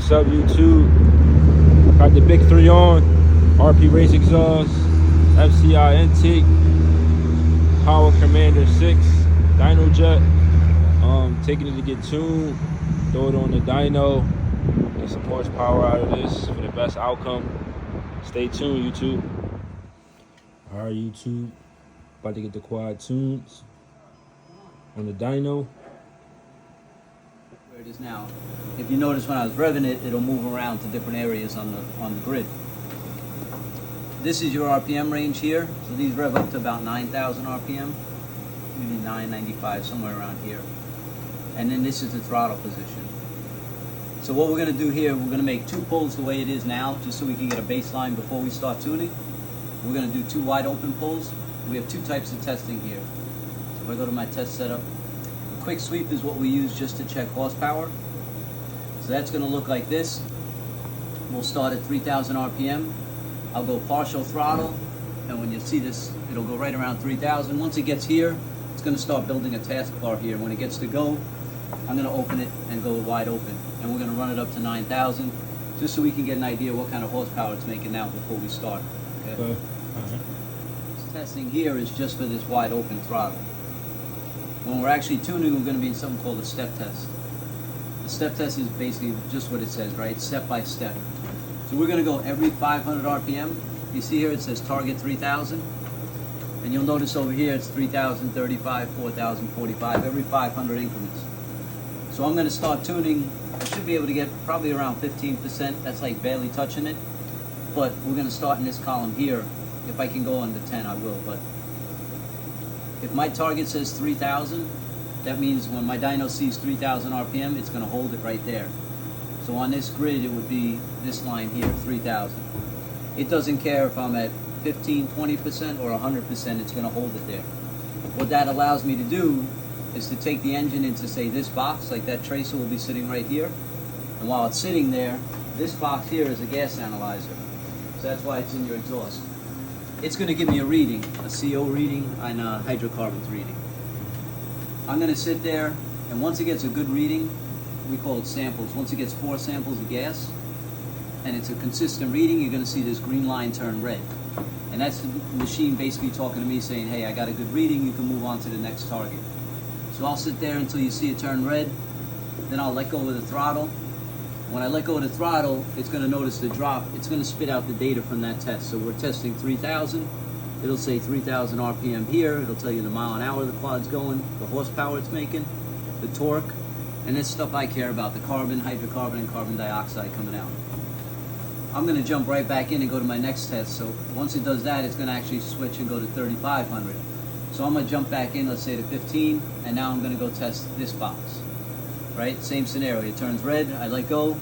What's up, YouTube? Got the big 3 on, RPRace Exhaust, FCI Intake, Power Commander 6, Dynojet. Taking it to get tuned, throw it on the dyno, get some horsepower out of this for the best outcome. Stay tuned, YouTube. All right, YouTube, about to get the quad tunes on the dyno. Where it is now. If you notice when I was revving it, it'll move around to different areas on the grid. This is your RPM range here. So these rev up to about 9,000 RPM, maybe 995, somewhere around here. And then this is the throttle position. So what we're going to do here, we're going to make 2 pulls the way it is now, just so we can get a baseline before we start tuning. We're going to do 2 wide open pulls. We have 2 types of testing here. So if I go to my test setup, a quick sweep is what we use just to check horsepower. So that's going to look like this. We'll start at 3,000 RPM. I'll go partial throttle, and when you see this, it'll go right around 3,000. Once it gets here, it's going to start building a taskbar here. When it gets to go, I'm going to open it and go wide open. And we're going to run it up to 9,000, just so we can get an idea what kind of horsepower it's making now before we start. Okay? This testing here is just for this wide open throttle. When we're actually tuning, we're going to be in something called a step test. The step test is basically just what it says, right? Step by step. So we're going to go every 500 RPM. You see here it says target 3,000. And you'll notice over here it's 3,000, 35, 4,000, 45, every 500 increments. So I'm going to start tuning. I should be able to get probably around 15%. That's like barely touching it. But we're going to start in this column here. If I can go under 10, I will. But if my target says 3,000, that means when my dyno sees 3,000 RPM, it's going to hold it right there. So on this grid, it would be this line here, 3,000. It doesn't care if I'm at 15, 20%, or 100%, it's going to hold it there. What that allows me to do is to take the engine into, say, this box, like that tracer will be sitting right here. And while it's sitting there, this box here is a gas analyzer. So that's why it's in your exhaust. It's going to give me a reading, a CO reading, and a hydrocarbons reading. I'm going to sit there, and once it gets a good reading, we call it samples. Once it gets 4 samples of gas, and it's a consistent reading, you're going to see this green line turn red. And that's the machine basically talking to me saying, hey, I got a good reading, you can move on to the next target. So I'll sit there until you see it turn red, then I'll let go of the throttle. When I let go of the throttle, it's going to notice the drop. It's going to spit out the data from that test. So we're testing 3,000. It'll say 3,000 RPM here. It'll tell you the mile an hour the quad's going, the horsepower it's making, the torque, and this stuff I care about, the carbon, hydrocarbon, and carbon dioxide coming out. I'm going to jump right back in and go to my next test. So once it does that, it's going to actually switch and go to 3,500. So I'm going to jump back in, let's say to 15, and now I'm going to go test this box. Right? Same scenario. It turns red, I let go,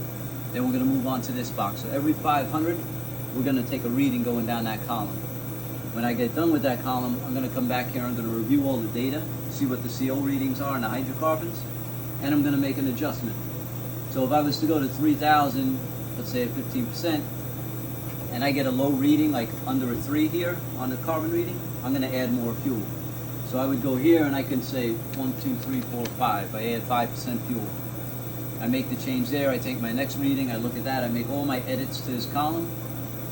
then we're going to move on to this box. So every 500, we're going to take a reading going down that column. When I get done with that column, I'm going to come back here, I'm going to review all the data, see what the CO readings are and the hydrocarbons, and I'm going to make an adjustment. So if I was to go to 3,000, let's say at 15%, and I get a low reading, like under a 3 here on the carbon reading, I'm going to add more fuel. So I would go here and I can say 1, 2, 3, 4, 5. I add 5% fuel. I make the change there. I take my next reading. I look at that. I make all my edits to this column.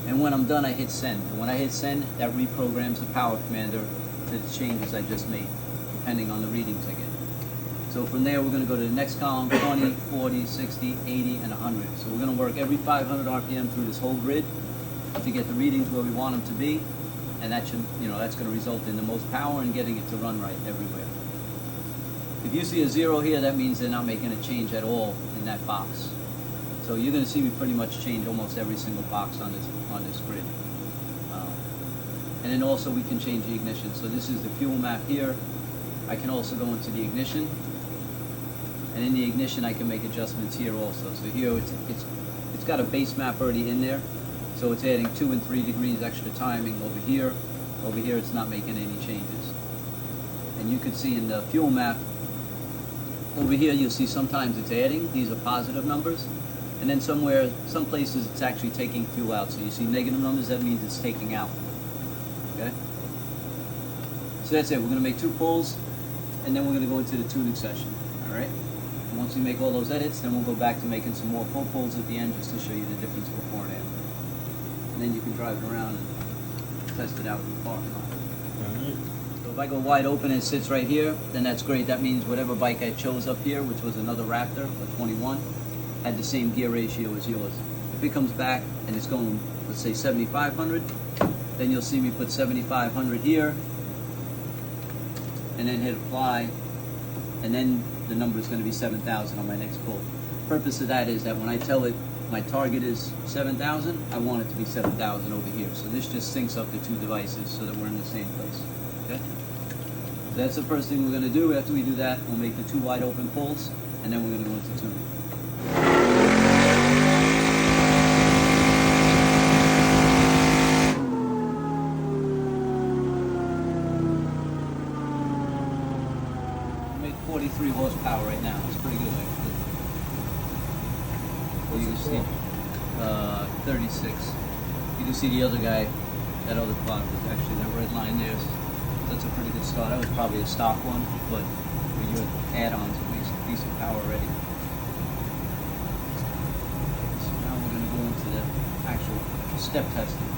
And when I'm done, I hit send. And when I hit send, that reprograms the power commander to the changes I just made, depending on the readings I get. So from there, we're going to go to the next column, 20, 40, 60, 80, and 100. So we're going to work every 500 RPM through this whole grid to get the readings where we want them to be. And that should, that's going to result in the most power and getting it to run right everywhere. If you see a 0 here, that means they're not making a change at all in that box. So you're going to see me pretty much change almost every single box on this grid. And then also we can change the ignition. So this is the fuel map here. I can also go into the ignition. And in the ignition, I can make adjustments here also. So here it's got a base map already in there. So it's adding 2 and 3 degrees extra timing over here. Over here, it's not making any changes. And you can see in the fuel map, over here, you'll see sometimes it's adding. These are positive numbers. And then some places, it's actually taking fuel out. So you see negative numbers, that means it's taking out. Okay? So that's it. We're going to make 2 pulls, and then we're going to go into the tuning session. All right? And once we make all those edits, then we'll go back to making some more full pulls at the end just to show you the difference before and after. And then you can drive it around and test it out in the parking lot. Alright. So if I go wide open and it sits right here, then that's great. That means whatever bike I chose up here, which was another Raptor, a 21, had the same gear ratio as yours. If it comes back and it's going, let's say 7,500, then you'll see me put 7,500 here, and then hit apply, and then the number is going to be 7,000 on my next pull. The purpose of that is that when I tell it my target is 7,000, I want it to be 7,000 over here. So this just syncs up the two devices so that we're in the same place. Okay? That's the first thing we're going to do. After we do that, we'll make the two wide open pulls, and then we're going to go into tuning. Make 43 horsepower right now. It's pretty good, actually. You can see 36. You can see the other guy, that other clock was actually that red line there. That's a pretty good start. That was probably a stock one, but with your add-ons, it makes a decent power already. So now we're going to go into the actual step testing.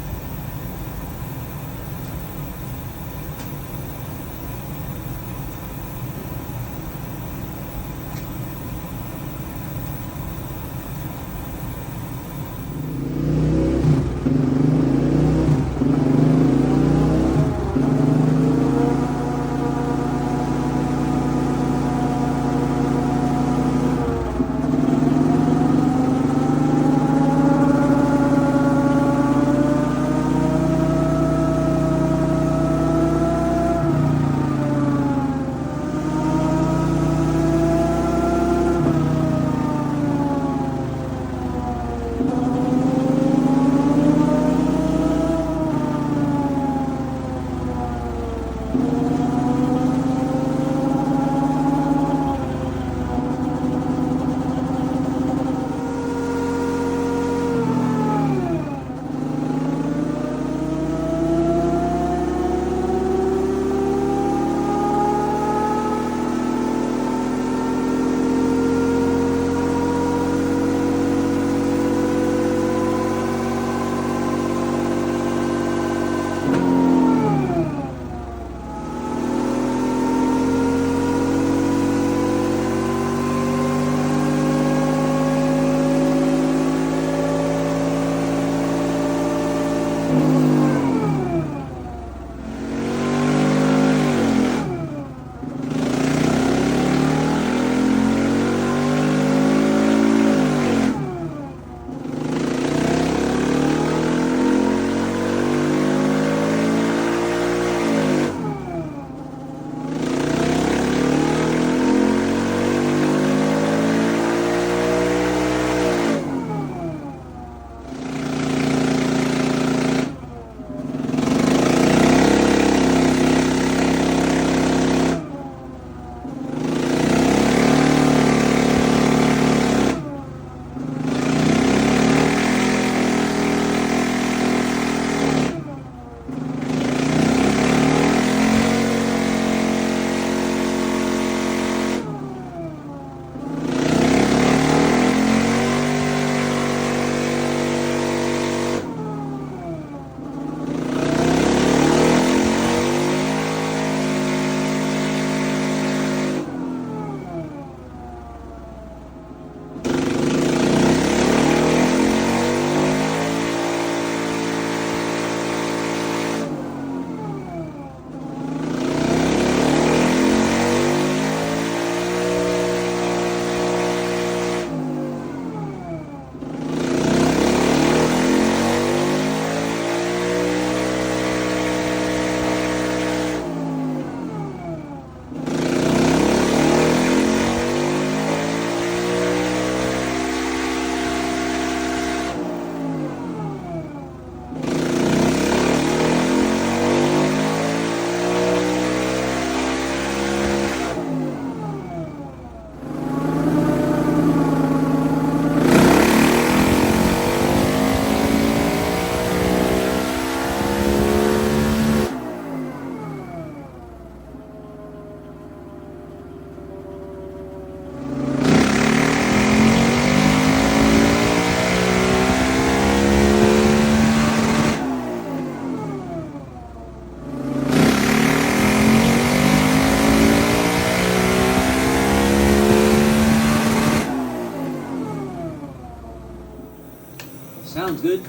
Sounds good.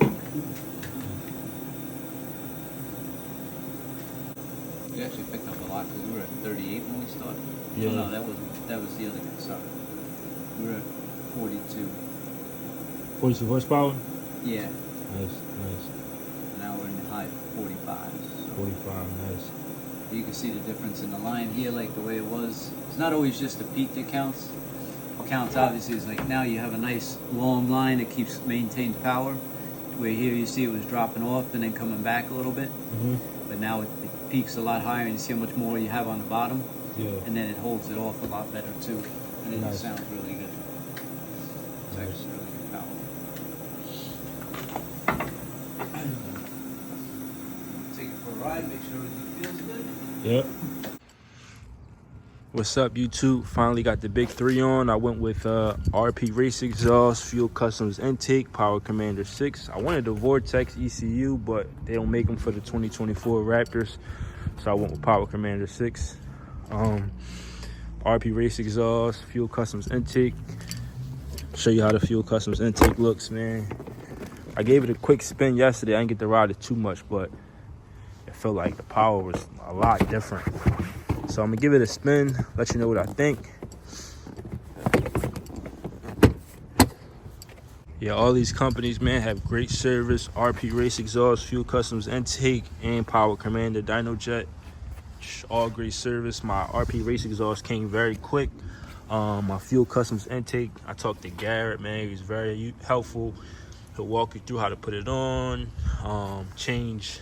We actually picked up a lot because we were at 38 when we started. Yeah. Oh, no, that was the other guy. Sorry, we were at 42. 42 horsepower? Yeah. Nice, nice. Now we're in the high 45s. So 45, nice. you can see the difference in the line here, like the way it was. It's not always just the peak that counts. What counts obviously is like now you have a nice long line that maintains power. Where here you see it was dropping off and then coming back a little bit. But now it peaks a lot higher and you see how much more you have on the bottom. Yeah. And then it holds it off a lot better too. And it Nice. sounds really good. It's Nice. actually really good power. Take it for a ride, make sure everything feels good. Yep. What's up, YouTube? Finally got the big 3 on. I went with RPRace Exhaust, Fuel Customs Intake, Power Commander 6. I wanted the Vortex ECU, but they don't make them for the 2024 Raptors, so I went with Power Commander 6. RPRace Exhaust, Fuel Customs Intake. Show you how the Fuel Customs Intake looks, man. I gave it a quick spin yesterday. I didn't get to ride it too much, but it felt like the power was a lot different. So I'm gonna give it a spin, let you know what I think. Yeah, all these companies, man, have great service. RPRace Exhaust, Fuel Customs Intake, and Power Commander Dynojet. All great service. My RPRace Exhaust came very quick. My Fuel Customs Intake, I talked to Garrett, man. He was very helpful. He'll walk you through how to put it on, change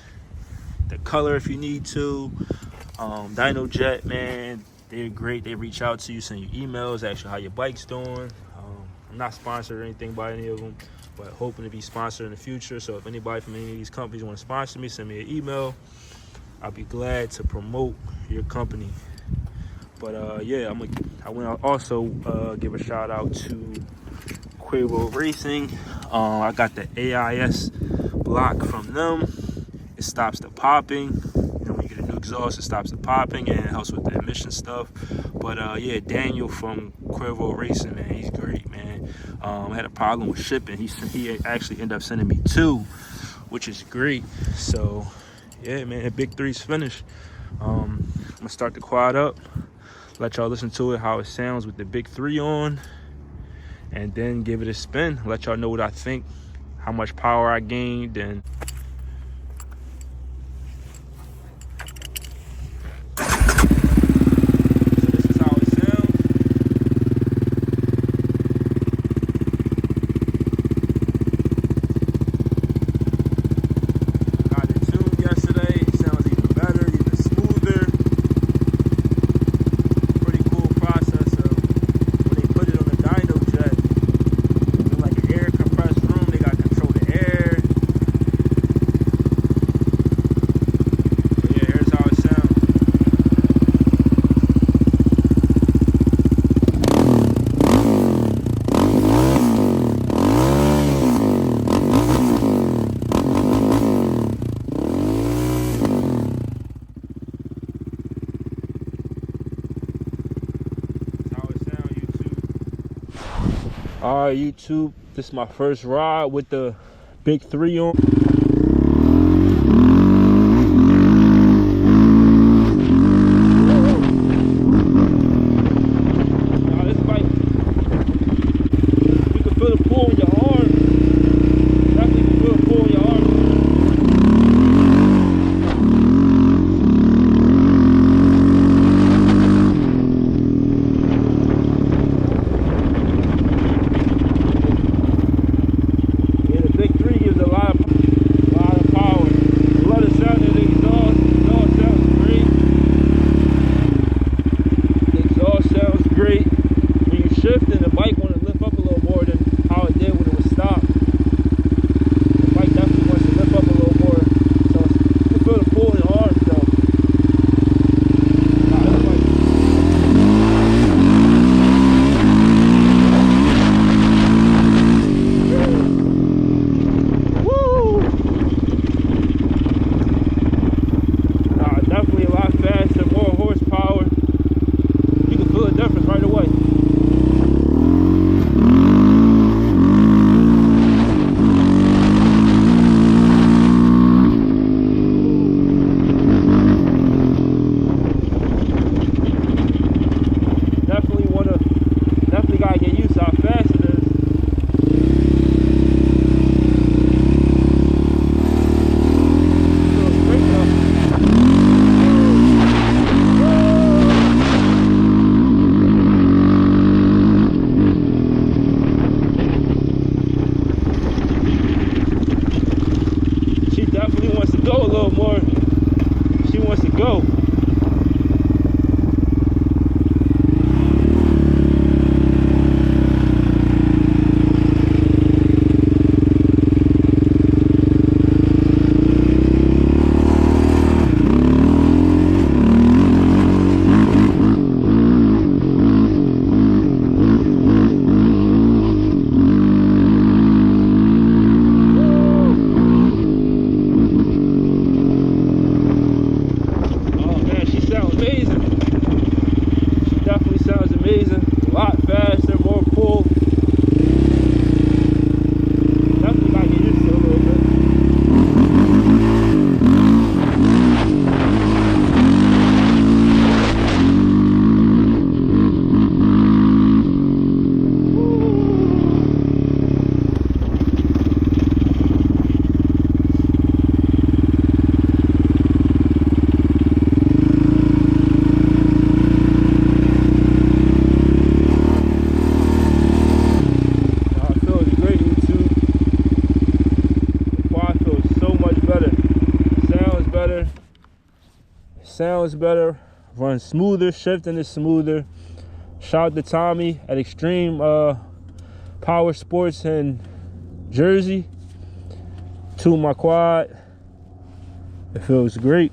the color if you need to. Dynojet, man, they're great. They reach out to you, send you emails, ask you how your bike's doing. I'm not sponsored or anything by any of them, but hoping to be sponsored in the future. So if anybody from any of these companies want to sponsor me, send me an email. I'll be glad to promote your company. But yeah, I want to also give a shout out to Quavo Racing. I got the AIS block from them. It stops the popping. When you get a new exhaust, it stops the popping and it helps with the emission stuff. But yeah, Daniel from Cuervo Racing, man, he's great, man. I had a problem with shipping. He actually ended up sending me 2, which is great. So yeah, man, big 3's finished. I'm gonna start the quad up, let y'all listen to it, how it sounds with the big 3 on, and then give it a spin, let y'all know what I think, how much power I gained, and all right, YouTube, this is my first ride with the big 3 on. Now this bike, you can feel the pull in your arm. Definitely can feel the pull in your arm. Yeah, the big 3 gives a lot of go. Sounds better, runs smoother, shifting is smoother. Shout out to Tommy at Extreme Power Sports in Jersey. To my quad, it feels great.